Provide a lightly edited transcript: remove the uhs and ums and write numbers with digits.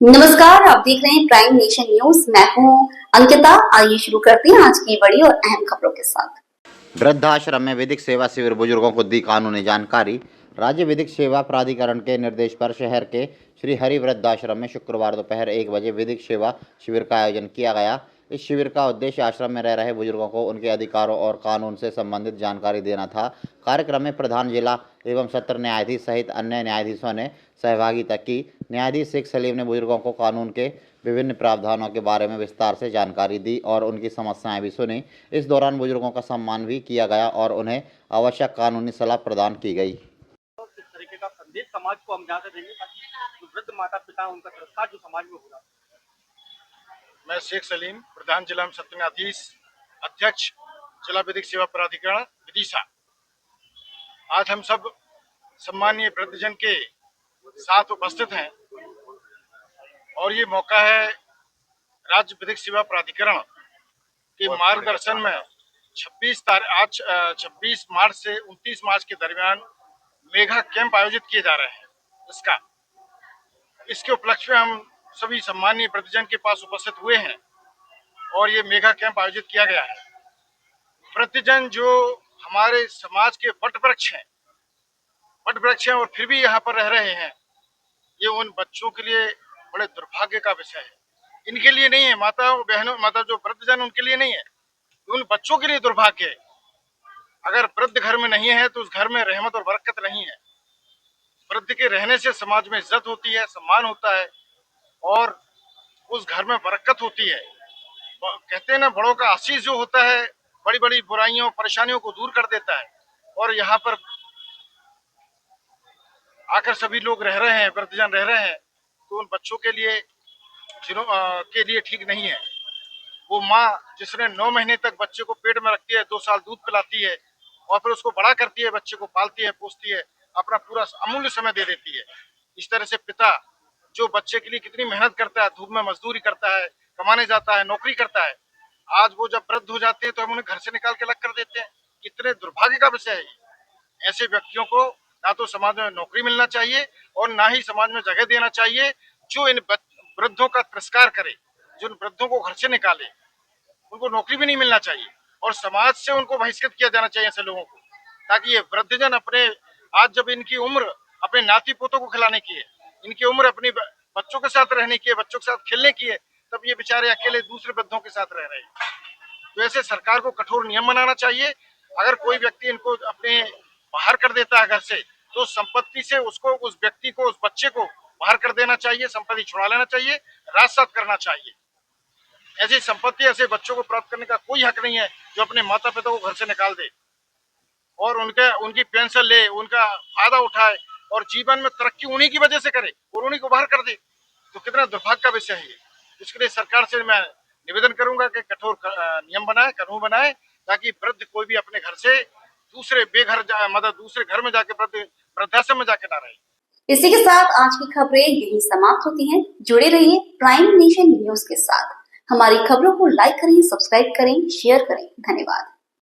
नमस्कार, आप देख रहे हैं प्राइम नेशन न्यूज। मैं हूं अंकिता। आइए शुरू करते हैं आज की बड़ी और अहम खबरों के साथ। वृद्धाश्रम में विधिक सेवा शिविर, बुजुर्गों को दी कानूनी जानकारी। राज्य विधिक सेवा प्राधिकरण के निर्देश पर शहर के श्री हरि वृद्धाश्रम में शुक्रवार दोपहर 1 बजे विधिक सेवा शिविर का आयोजन किया गया। इस शिविर का उद्देश्य आश्रम में रह रहे बुजुर्गों को उनके अधिकारों और कानून से संबंधित जानकारी देना था। कार्यक्रम में प्रधान जिला एवं सत्र न्यायाधीश सहित अन्य न्यायाधीशों ने सहभागिता की। न्यायाधीश शेख सलीम ने बुजुर्गों को कानून के विभिन्न प्रावधानों के बारे में विस्तार से जानकारी दी और उनकी समस्याएं भी सुनी। इस दौरान बुजुर्गों का सम्मान भी किया गया और उन्हें आवश्यक कानूनी सलाह प्रदान की गई। किस तरीके का संदेश समाज को हम यहाँ से देंगे ताकि जो वृद्ध माता पिता उनका संस्कार जो समाज में होगा। मैं शेख सलीम, प्रधान जिला सत्र न्यायाधीश, अध्यक्ष जिला विधिक सेवा प्राधिकरण विदिशा। आज हम सब सम्मानीय वृद्धजन के साथ उपस्थित हैं और ये मौका है राज्य विधिक सेवा प्राधिकरण के मार्गदर्शन में 26 मार्च से 29 मार्च के दरमियान मेगा कैंप आयोजित किए जा रहे हैं। इसके उपलक्ष्य में हम सभी सम्मानीय वृद्धजन के पास उपस्थित हुए हैं और ये मेगा कैंप आयोजित किया गया है। वृद्धजन जो हमारे समाज के वट वृक्ष हैं और फिर भी यहाँ पर रह रहे हैं, ये उन बच्चों के लिए बड़े दुर्भाग्य का विषय है। इनके लिए नहीं है, माताओं बहनों जो वृद्धजन उनके लिए नहीं है, उन बच्चों के लिए दुर्भाग्य है। अगर वृद्ध घर में नहीं है तो उस घर में रहमत और बरकत नहीं है। वृद्ध के रहने से समाज में इज्जत होती है, सम्मान होता है और उस घर में बरकत होती है। कहते हैं ना, बड़ों का आशीष जो होता है बड़ी बड़ी बुराइयों परेशानियों को दूर कर देता है। और यहाँ पर आकर सभी लोग रह रहे हैं, वृद्धजन रह रहे हैं, तो उन बच्चों के लिए ठीक नहीं है। वो माँ जिसने 9 महीने तक बच्चे को पेट में रखती है, 2 साल दूध पिलाती है और फिर उसको बड़ा करती है, बच्चे को पालती है, पोसती है, अपना पूरा अमूल्य समय दे देती है। इस तरह से पिता जो बच्चे के लिए कितनी मेहनत करता है, धूप में मजदूरी करता है, कमाने जाता है, नौकरी करता है, आज वो जब वृद्ध हो जाते हैं तो हम उन्हें घर से निकाल के अलग कर देते हैं। कितने दुर्भाग्य का विषय है। ऐसे व्यक्तियों को ना तो समाज में नौकरी मिलना चाहिए और ना ही समाज में जगह देना चाहिए जो इन वृद्धों का तिरस्कार करे, जो इन वृद्धों को घर से निकाले। उनको नौकरी भी नहीं मिलना चाहिए और समाज से उनको बहिष्कृत किया जाना चाहिए ऐसे लोगों को, ताकि ये वृद्धजन अपने, आज जब इनकी उम्र अपने नाती पोतों को खिलाने की है, इनकी उम्र अपनी बच्चों के साथ रहने की है, बच्चों के साथ खेलने की है, तब ये बेचारे अकेले दूसरे वृद्धों के साथ रह रहे हैं। तो ऐसे सरकार को कठोर नियम बनाना चाहिए। अगर कोई व्यक्ति इनको अपने बाहर कर देता है घर से, तो संपत्ति से उसको, उस व्यक्ति को, उस बच्चे को बाहर कर देना चाहिए, संपत्ति छुड़ा लेना चाहिए, राजसात करना चाहिए। ऐसी संपत्ति ऐसे बच्चों को प्राप्त करने का कोई हक नहीं है जो अपने माता पिता को घर से निकाल दे और उनकी पेंशन ले, उनका फायदा उठाए और जीवन में तरक्की उन्हीं की वजह से करे और उन्हीं को बाहर कर दे। तो कितना दुर्भाग्य का विषय है ये। इसके लिए सरकार से मैं निवेदन करूंगा कि कठोर नियम बनाए, कानून बनाए, ताकि वृद्ध कोई भी अपने घर से दूसरे दूसरे घर में जाके वृद्धाश्रम में जाके ना रहे। इसी के साथ आज की खबरें यही समाप्त होती हैं। जुड़े रहिए प्राइम नेशन न्यूज के साथ। हमारी खबरों को लाइक करें, सब्सक्राइब करें, शेयर करें। धन्यवाद।